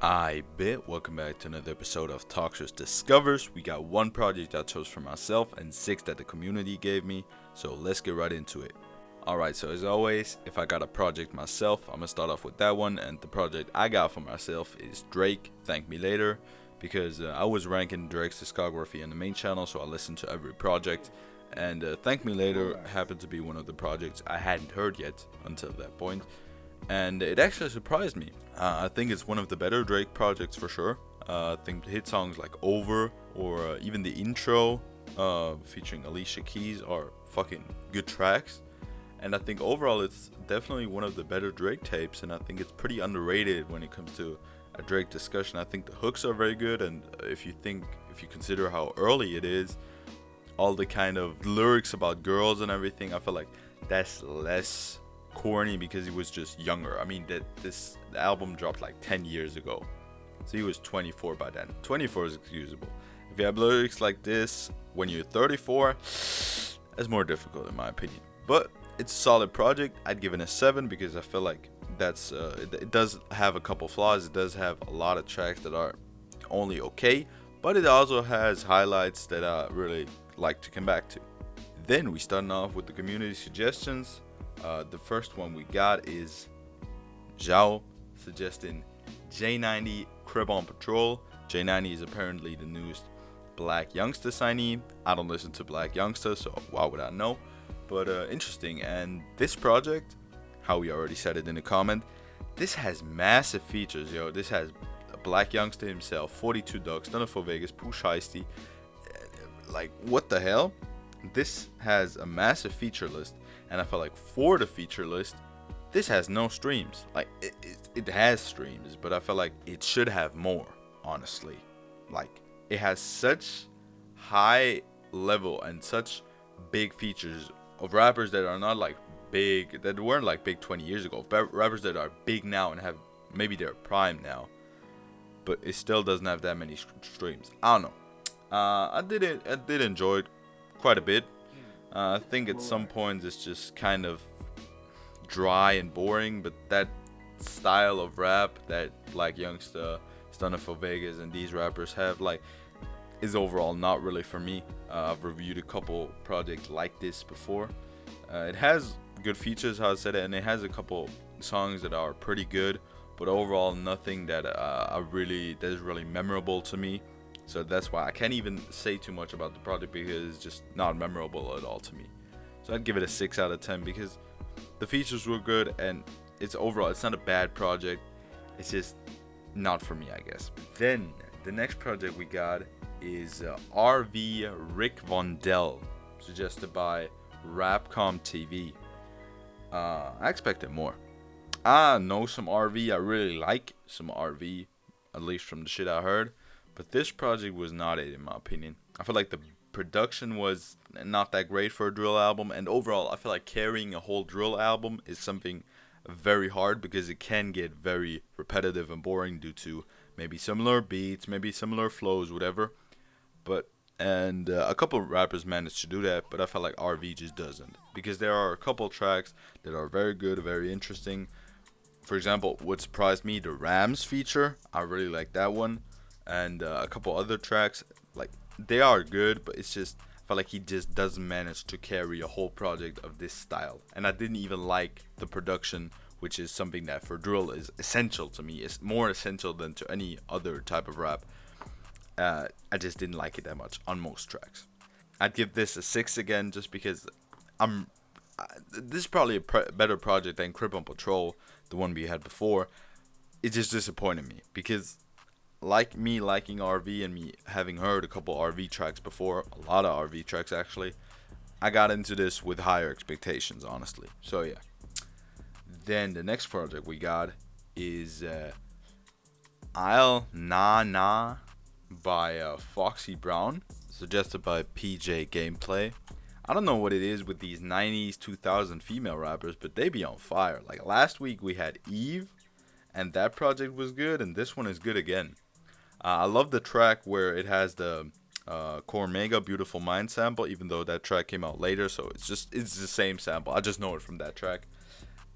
I bet. Welcome back to another episode of Toxiris Discovers. We got one project I chose for myself and 6 that the community gave me, so let's get right into it. Alright, so as always, if I got a project myself, I'm gonna start off with that one, and the project I got for myself is Drake, Thank Me Later, because I was ranking Drake's discography on the main channel, so I listened to every project, and Thank Me Later happened to be one of the projects I hadn't heard yet until that point. And it actually surprised me. I think it's one of the better Drake projects for sure. I think the hit songs like Over or even the intro featuring Alicia Keys are fucking good tracks. And I think overall it's definitely one of the better Drake tapes, and I think it's pretty underrated when it comes to a Drake discussion. I think the hooks are very good, and if you consider how early it is, all the kind of lyrics about girls and everything, I feel like that's less corny because he was just younger. I mean, this album dropped like 10 years ago, so he was 24 by then. 24 is excusable. If you have lyrics like this when you're 34, that's more difficult in my opinion. But it's a solid project. I'd give it a 7 because I feel like that's it does have a couple flaws. It does have a lot of tracks that are only okay, but it also has highlights that I really like to come back to. Then we starting off with the community suggestions. The first one we got is Zhao suggesting J90 Crib On Patrol. J90 is apparently the newest Black Youngster signee. I don't listen to Black Youngster, so why would I know? But interesting. And this project, how we already said it in the comment, this has massive features, yo. This has Black Youngster himself, 42 Ducks, None for Vegas, Push Heisty. Like, what the hell? This has a massive feature list. And I feel like for the feature list, this has no streams. Like, it has streams, but I feel like it should have more, honestly. Like, it has such high level and such big features of rappers that are not like big, that weren't like big 20 years ago. Rappers that are big now and have maybe their prime now, but it still doesn't have that many streams. I don't know. I did enjoy it quite a bit. I think at some points it's just kind of dry and boring, but that style of rap that Black Youngster, Stunner for Vegas, and these rappers have, like, is overall not really for me. I've reviewed a couple projects like this before. It has good features, how I said it, and it has a couple songs that are pretty good, but overall nothing that that is really memorable to me. So that's why I can't even say too much about the project, because it's just not memorable at all to me. So I'd give it a 6 out of 10 because the features were good, and it's not a bad project. It's just not for me, I guess. Then the next project we got is RV Rick Vondell, suggested by Rapcom TV. I expected more. I know some RV. I really like some RV, at least from the shit I heard. But this project was not it, in my opinion. I feel like the production was not that great for a drill album. And overall, I feel like carrying a whole drill album is something very hard, because it can get very repetitive and boring due to maybe similar beats, maybe similar flows, whatever. And a couple of rappers managed to do that, but I feel like RV just doesn't. Because there are a couple tracks that are very good, very interesting. For example, what surprised me, the Rams feature. I really like that one. And a couple other tracks, like, they are good, but it's just, I feel like he just doesn't manage to carry a whole project of this style. And I didn't even like the production, which is something that for drill is essential to me. It's more essential than to any other type of rap. I just didn't like it that much on most tracks. I'd give this a 6 again, just because this is probably a better project than Crip On Patrol, the one we had before. It just disappointed me, because like me liking RV and me having heard a couple RV tracks before, a lot of RV tracks actually, I got into this with higher expectations, honestly. So yeah. Then the next project we got is Na Na by Foxy Brown, suggested by PJ Gameplay. I don't know what it is with these 90s, 2000 female rappers, but they be on fire. Like, last week we had Eve, and that project was good, and this one is good again. I love the track where it has the Cormega Beautiful Mind sample, even though that track came out later, so it's the same sample. I just know it from that track.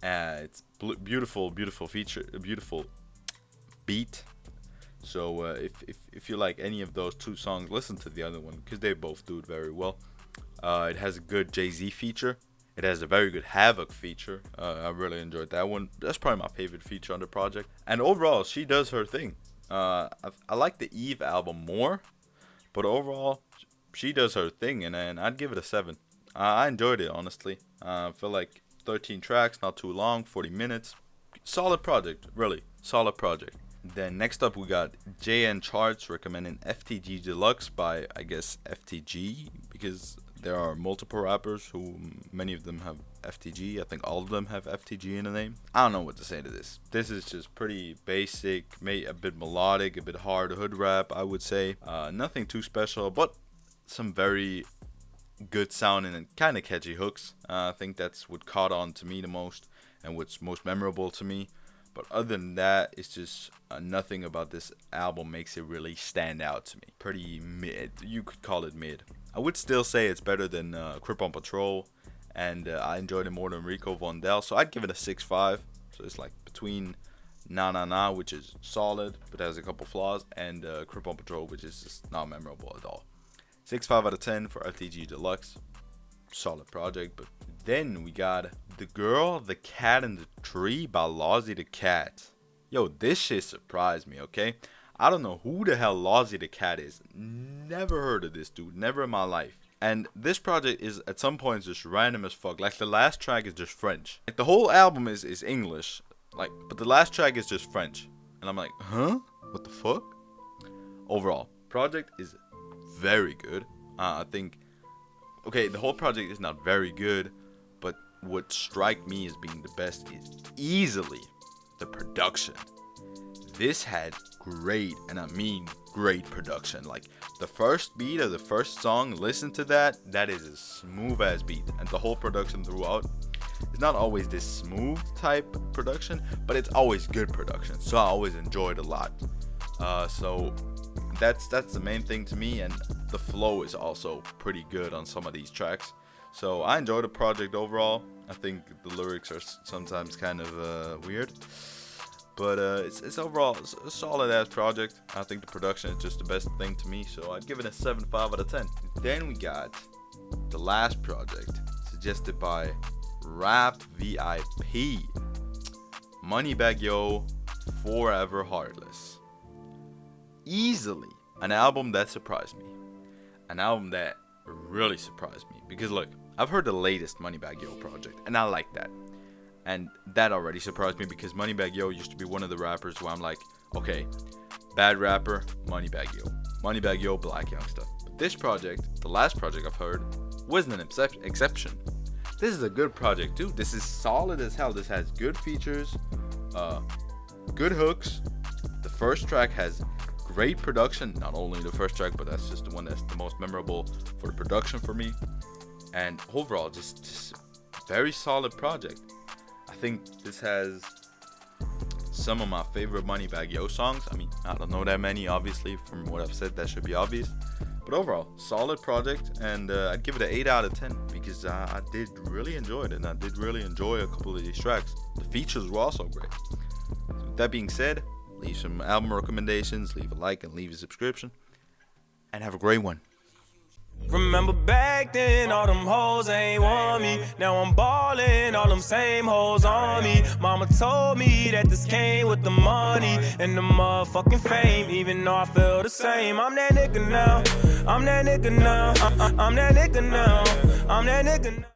It's beautiful feature, a beautiful beat, So if you like any of those two songs, listen to the other one because they both do it very well. It has a good Jay-Z feature. It has a very good Havoc feature. I really enjoyed that one. That's probably my favorite feature on the project. And overall, she does her thing. I like the Eve album more, but overall, she does her thing, and I'd give it a 7. I enjoyed it, honestly. I feel like 13 tracks, not too long, 40 minutes. Solid project, really. Solid project. Then next up we got JN Charts recommending FTG Deluxe by, I guess, FTG, because there are multiple rappers who, many of them have FTG. I think all of them have FTG in the name. I don't know what to say to this. This is just pretty basic, a bit melodic, a bit hard hood rap, I would say. Nothing too special, but some very good sounding and kind of catchy hooks. I think that's what caught on to me the most and what's most memorable to me. But other than that, it's just nothing about this album makes it really stand out to me. Pretty mid. You could call it mid. I would still say it's better than Crip On Patrol, and I enjoyed it more than Rico Vondelle. So I'd give it a 6.5. So it's like between Na Na, which is solid but has a couple flaws, and Crip On Patrol, which is just not memorable at all. 6.5 out of 10 for FTG Deluxe. Solid project. But then we got The Girl, the Cat, and the Tree by Lozzy the Cat. Yo, this shit surprised me, okay? I don't know who the hell Lozzy the Cat is. Never heard of this dude. Never in my life. And this project is at some points just random as fuck. Like the last track is just French. Like the whole album is English. Like, but the last track is just French. And I'm like, huh? What the fuck? Overall, project is very good. I think, okay, the whole project is not very good, but what strike me as being the best is easily the production. This had great, and I mean great production. Like the first beat of the first song, listen to that. That is a smooth ass beat, and the whole production throughout. It's not always this smooth type production, but it's always good production. So I always enjoy it a lot. So that's the main thing to me, and the flow is also pretty good on some of these tracks. So I enjoy the project overall. I think the lyrics are sometimes kind of weird, but it's overall a solid ass project. I think the production is just the best thing to me, so I'd give it a 7.5 out of 10. Then we got the last project suggested by Rap VIP, Moneybagg Yo, Forever Heartless. Easily an album that surprised me, an album that really surprised me, because look, I've heard the latest Moneybagg Yo project and I like that, and that already surprised me because Moneybagg Yo used to be one of the rappers where I'm like, okay, bad rapper, Moneybagg Yo, Black Youngster. But this project, the last project I've heard, wasn't an exception. This is a good project too. This is solid as hell. This has good features, good hooks. The first track has great production. Not only the first track, but that's just the one that's the most memorable for the production for me. And overall, just very solid project. I think this has some of my favorite Moneybagg Yo songs. I mean, I don't know that many, obviously. From what I've said, that should be obvious. But overall, solid project, and I'd give it an 8 out of 10 because I did really enjoy it, and I did really enjoy a couple of these tracks. The features were also great. So with that being said, leave some album recommendations, leave a like, and leave a subscription, and have a great one. Remember back then, all them hoes ain't want me. Now I'm ballin', all them same hoes on me. Mama told me that this came with the money and the motherfucking fame, even though I feel the same. I'm that nigga now, I'm that nigga now, I'm that nigga now, I'm that nigga now.